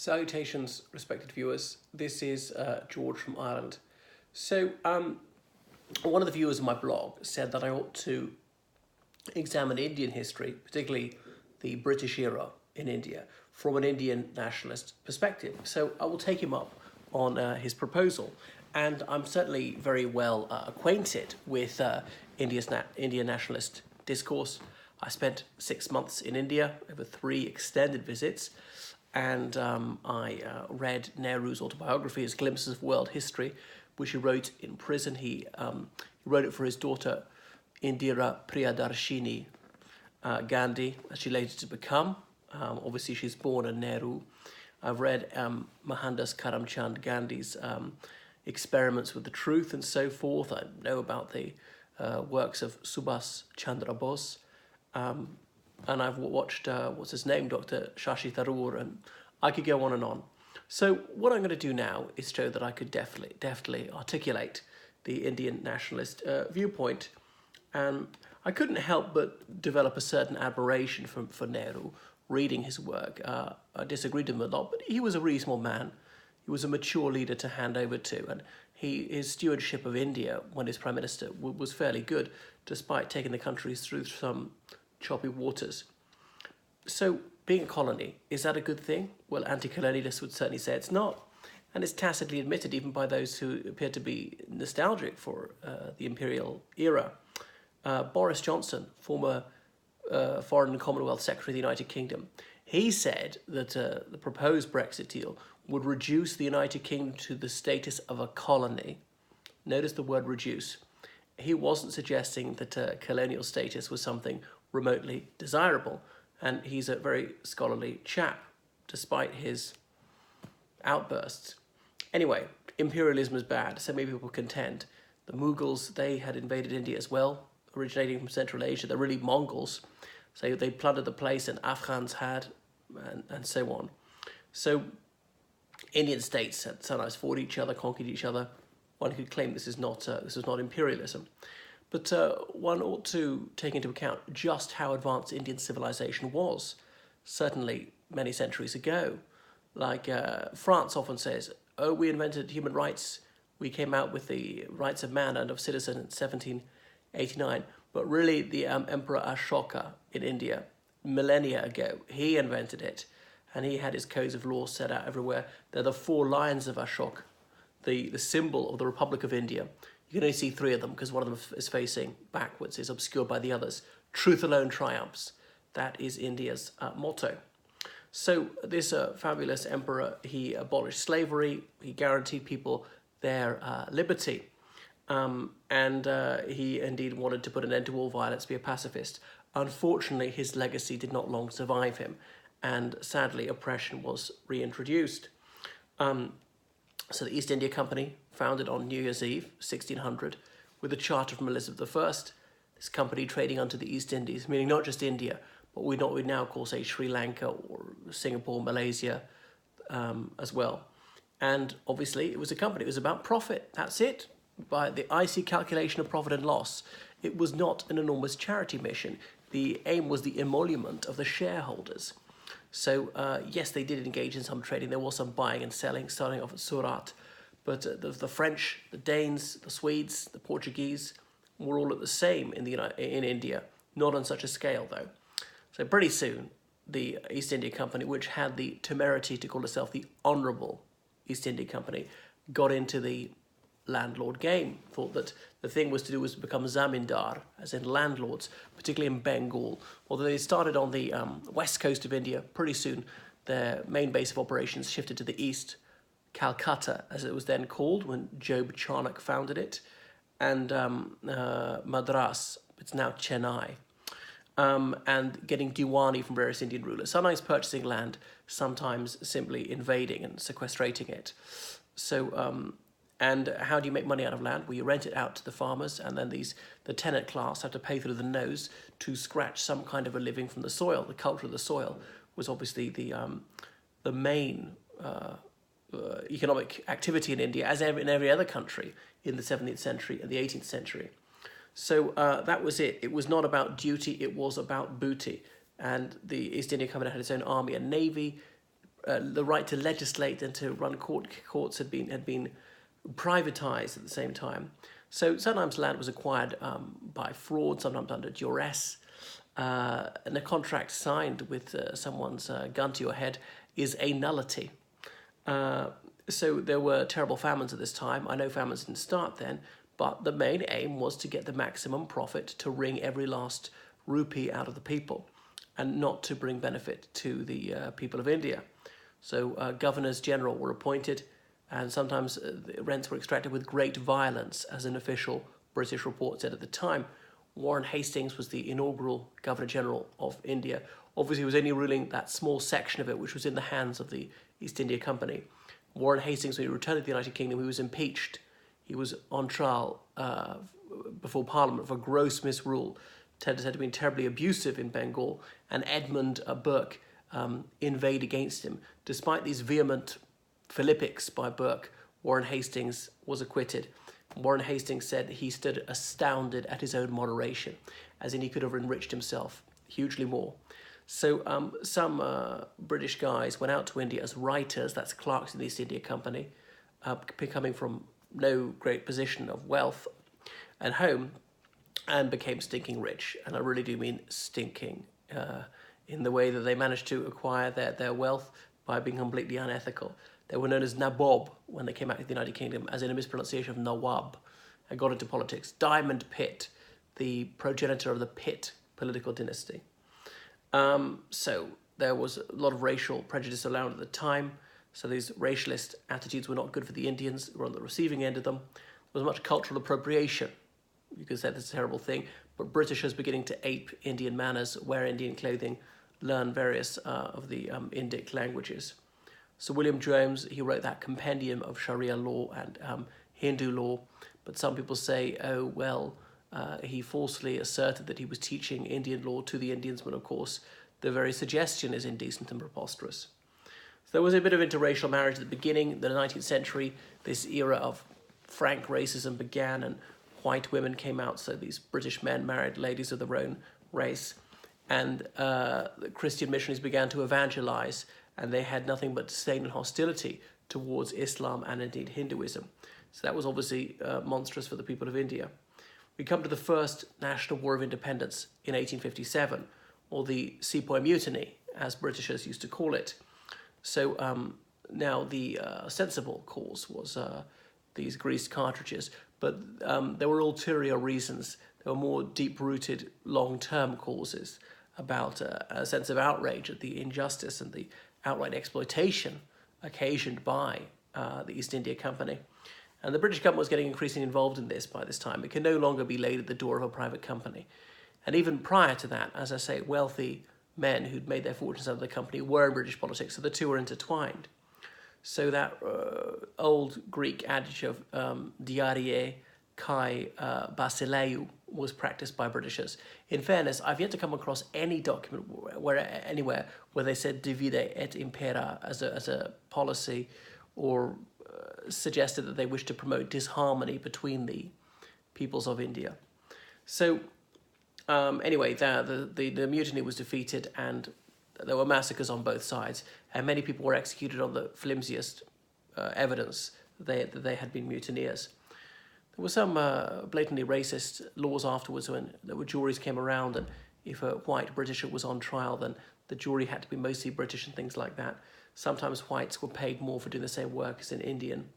Salutations, respected viewers. This is George from Ireland. One of the viewers of my blog said that I ought to examine Indian history, particularly the British era in India, from an Indian nationalist perspective. So I will take him up on his proposal. And I'm certainly very well acquainted with Indian nationalist discourse. I spent 6 months in India over 3 extended visits, and I read Nehru's autobiography, his Glimpses of World History, which he wrote in prison. He wrote it for his daughter, Indira Priyadarshini Gandhi, as she later to become. Obviously, she's born a Nehru. I've read Mohandas Karamchand Gandhi's experiments with the truth and so forth. I know about the works of Subhas Chandra Bose. And I've watched, what's his name, Dr. Shashi Tharoor, and I could go on and on. So what I'm going to do now is show that I could definitely articulate the Indian nationalist viewpoint. And I couldn't help but develop a certain admiration for Nehru, reading his work. I disagreed with him a lot, but he was a reasonable man. He was a mature leader to hand over to, and his stewardship of India when he was Prime Minister was fairly good, despite taking the country through some choppy waters. So being a colony, is that a good thing? Well, anti-colonialists would certainly say it's not. And it's tacitly admitted even by those who appear to be nostalgic for the imperial era. Boris Johnson, former Foreign and Commonwealth Secretary of the United Kingdom, he said that the proposed Brexit deal would reduce the United Kingdom to the status of a colony. Notice the word reduce. He wasn't suggesting that colonial status was something remotely desirable, and he's a very scholarly chap, despite his outbursts. Anyway, imperialism is bad, so many people contend. The Mughals, they had invaded India as well, originating from Central Asia. They're really Mongols, so they plundered the place, and Afghans had, and so on. So Indian states had sometimes fought each other, conquered each other. One could claim this is not imperialism. But one ought to take into account just how advanced Indian civilization was, certainly many centuries ago. Like France often says, oh, we invented human rights, we came out with the rights of man and of citizen in 1789. But really, the Emperor Ashoka in India, millennia ago, he invented it. And he had his codes of law set out everywhere. They're the 4 lions of Ashoka, the symbol of the Republic of India. You can only see 3 of them because one of them is facing backwards, is obscured by the others. Truth alone triumphs. That is India's motto. So this fabulous emperor, he abolished slavery, he guaranteed people their liberty, and he indeed wanted to put an end to all violence, be a pacifist. Unfortunately, his legacy did not long survive him, and sadly, oppression was reintroduced. So the East India Company, founded on New Year's Eve, 1600, with a charter from Elizabeth I, this company trading onto the East Indies, meaning not just India, but we now call, say, Sri Lanka or Singapore, Malaysia as well. And obviously, it was a company. It was about profit. That's it. By the icy calculation of profit and loss, it was not an enormous charity mission. The aim was the emolument of the shareholders. So, yes, they did engage in some trading. There was some buying and selling, starting off at Surat. But the French, the Danes, the Swedes, the Portuguese were all at the same in India. Not on such a scale, though. So pretty soon, the East India Company, which had the temerity to call itself the Honourable East India Company, got into the landlord game. Thought that the thing was to become zamindar, as in landlords, particularly in Bengal. Although they started on the west coast of India, pretty soon their main base of operations shifted to the east, Calcutta, as it was then called when Job Charnock founded it, and Madras, it's now Chennai, and getting diwani from various Indian rulers, sometimes purchasing land, sometimes simply invading and sequestrating it. So, and how do you make money out of land? Well, you rent it out to the farmers, and then the tenant class have to pay through the nose to scratch some kind of a living from the soil. The culture of the soil was obviously the main economic activity in India, as in every other country in the 17th century and the 18th century. So that was it. It was not about duty, it was about booty. And the East India Company had its own army and navy, the right to legislate and to run courts had been privatized at the same time. So sometimes land was acquired by fraud, sometimes under duress, and a contract signed with someone's gun to your head is a nullity. So there were terrible famines at this time. I know famines didn't start then, but the main aim was to get the maximum profit, to wring every last rupee out of the people, and not to bring benefit to the people of India. So governors general were appointed, and sometimes rents were extracted with great violence, as an official British report said at the time. Warren Hastings was the inaugural Governor General of India. Obviously, he was only ruling that small section of it which was in the hands of the East India Company. Warren Hastings, when he returned to the United Kingdom, he was impeached. He was on trial before Parliament for gross misrule, said to have been terribly abusive in Bengal, and Edmund Burke inveighed against him. Despite these vehement philippics by Burke, Warren Hastings was acquitted. Warren Hastings said he stood astounded at his own moderation, as in he could have enriched himself hugely more. So some British guys went out to India as writers, that's clerks in the East India Company, coming from no great position of wealth at home, and became stinking rich. And I really do mean stinking, in the way that they managed to acquire their wealth by being completely unethical. They were known as Nabob when they came out of the United Kingdom, as in a mispronunciation of Nawab, and got into politics. Diamond Pitt, the progenitor of the Pitt political dynasty. So there was a lot of racial prejudice around at the time. So these racialist attitudes were not good for the Indians who were on the receiving end of them. There was much cultural appropriation. You could say that's a terrible thing, but Britishers beginning to ape Indian manners, wear Indian clothing, learn various of the Indic languages. So William Jones, he wrote that compendium of Sharia law and Hindu law, but some people say, oh, well, he falsely asserted that he was teaching Indian law to the Indians, but of course, the very suggestion is indecent and preposterous. So there was a bit of interracial marriage at the beginning. The 19th century, this era of frank racism began, and white women came out, so these British men married ladies of their own race, and the Christian missionaries began to evangelize, and they had nothing but disdain and hostility towards Islam and indeed Hinduism. So that was obviously monstrous for the people of India. We come to the first National War of Independence in 1857, or the Sepoy Mutiny, as Britishers used to call it. So now the sensible cause was these greased cartridges, but there were ulterior reasons. There were more deep-rooted, long-term causes about a sense of outrage at the injustice and the outright exploitation occasioned by the East India Company. And the British government was getting increasingly involved in this by this time. It could no longer be laid at the door of a private company. And even prior to that, as I say, wealthy men who'd made their fortunes out of the company were in British politics, so the two were intertwined. So that old Greek adage of diarie kai basileou was practiced by Britishers. In fairness, I've yet to come across any document anywhere where they said divide et impera as a policy, or suggested that they wished to promote disharmony between the peoples of India. So anyway, the mutiny was defeated, and there were massacres on both sides, and many people were executed on the flimsiest evidence that they had been mutineers. There were some blatantly racist laws afterwards when the juries came around, and if a white Britisher was on trial, then the jury had to be mostly British and things like that. Sometimes whites were paid more for doing the same work as an Indian.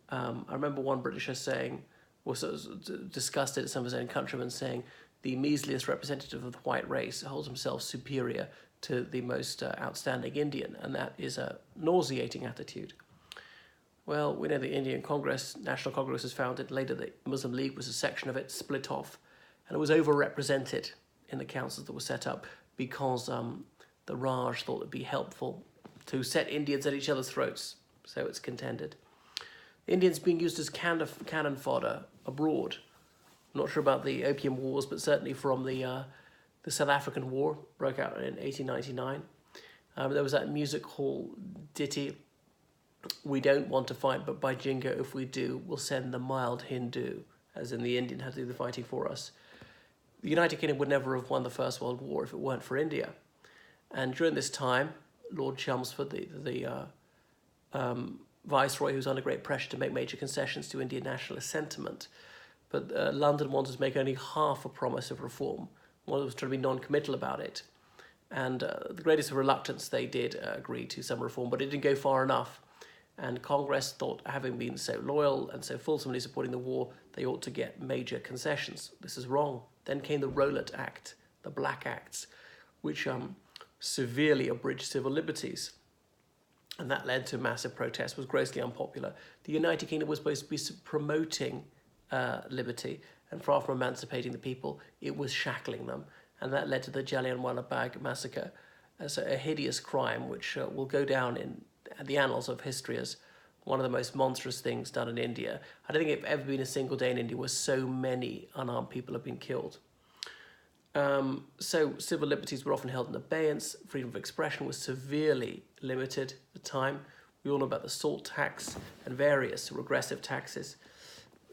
I remember one Britisher saying, was disgusted at some of his own countrymen, saying, the measliest representative of the white race holds himself superior to the most outstanding Indian, and that is a nauseating attitude. Well, we know the Indian Congress, National Congress, was founded. Later, the Muslim League was a section of it, split off, and it was overrepresented in the councils that were set up because the Raj thought it would be helpful to set Indians at each other's throats, so it's contended. Indians being used as cannon fodder abroad. I'm not sure about the Opium Wars, but certainly from the South African War, broke out in 1899. There was that music hall ditty, we don't want to fight, but by Jingo, if we do, we'll send the mild Hindu, as in the Indian had to do the fighting for us. The United Kingdom would never have won the First World War if it weren't for India. And during this time, Lord Chelmsford, the viceroy, who was under great pressure to make major concessions to Indian nationalist sentiment. But London wanted to make only half a promise of reform. One was trying to be non-committal about it. And the greatest of reluctance, they did agree to some reform, but it didn't go far enough. And Congress thought, having been so loyal and so fulsomely supporting the war, they ought to get major concessions. This is wrong. Then came the Rowlatt Act, the Black Acts, which severely abridged civil liberties. And that led to massive protests, was grossly unpopular. The United Kingdom was supposed to be promoting liberty, and far from emancipating the people, it was shackling them. And that led to the Jallianwala Bagh massacre as a hideous crime, which will go down in the annals of history as one of the most monstrous things done in India. I don't think it's ever been a single day in India where so many unarmed people have been killed. So civil liberties were often held in abeyance. Freedom of expression was severely limited at the time. We all know about the salt tax and various regressive taxes.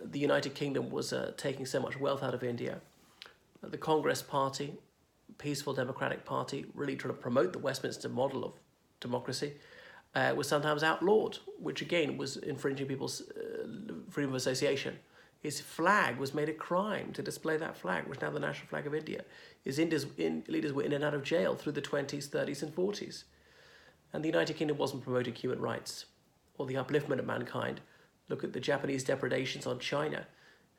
The United Kingdom was taking so much wealth out of India. The Congress Party, peaceful democratic party, really trying to promote the Westminster model of democracy, was sometimes outlawed, which again was infringing people's freedom of association. His flag was made a crime to display that flag, which is now the national flag of India. His leaders were in and out of jail through the 20s, 30s and 40s. And the United Kingdom wasn't promoting human rights or the upliftment of mankind. Look at the Japanese depredations on China.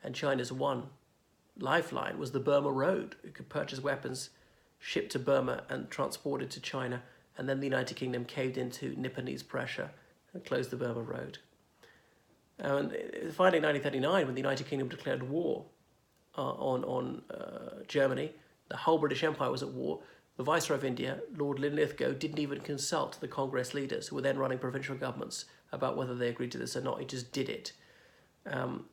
And China's one lifeline was the Burma Road. It could purchase weapons, shipped to Burma and transported to China. And then the United Kingdom caved into Nipponese pressure and closed the Burma Road. And finally, in 1939, when the United Kingdom declared war on Germany, the whole British Empire was at war. The Viceroy of India, Lord Linlithgow, didn't even consult the Congress leaders, who were then running provincial governments, about whether they agreed to this or not. He just did it.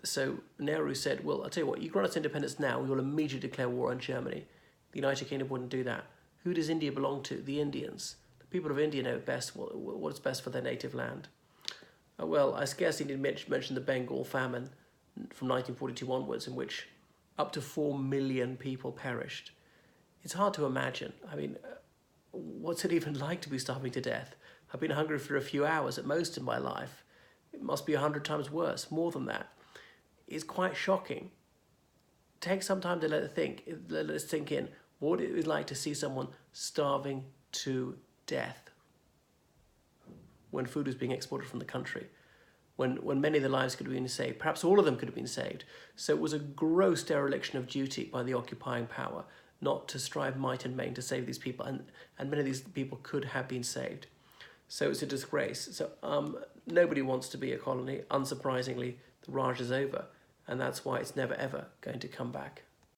So Nehru said, well, I'll tell you what, you grant us independence now, we will immediately declare war on Germany. The United Kingdom wouldn't do that. Who does India belong to? The Indians. The people of India know best what's best for their native land. Well, I scarcely need to mention the Bengal famine from 1942 onwards, in which up to 4 million people perished. It's hard to imagine. I mean, what's it even like to be starving to death? I've been hungry for a few hours at most in my life. It must be 100 times worse, more than that. It's quite shocking. Take some time to let it sink in what it was like to see someone starving to death when food was being exported from the country, when many of their lives could have been saved, perhaps all of them could have been saved. So it was a gross dereliction of duty by the occupying power not to strive might and main to save these people, and many of these people could have been saved. So it's a disgrace. So nobody wants to be a colony. Unsurprisingly, the Raj is over, and that's why it's never ever going to come back.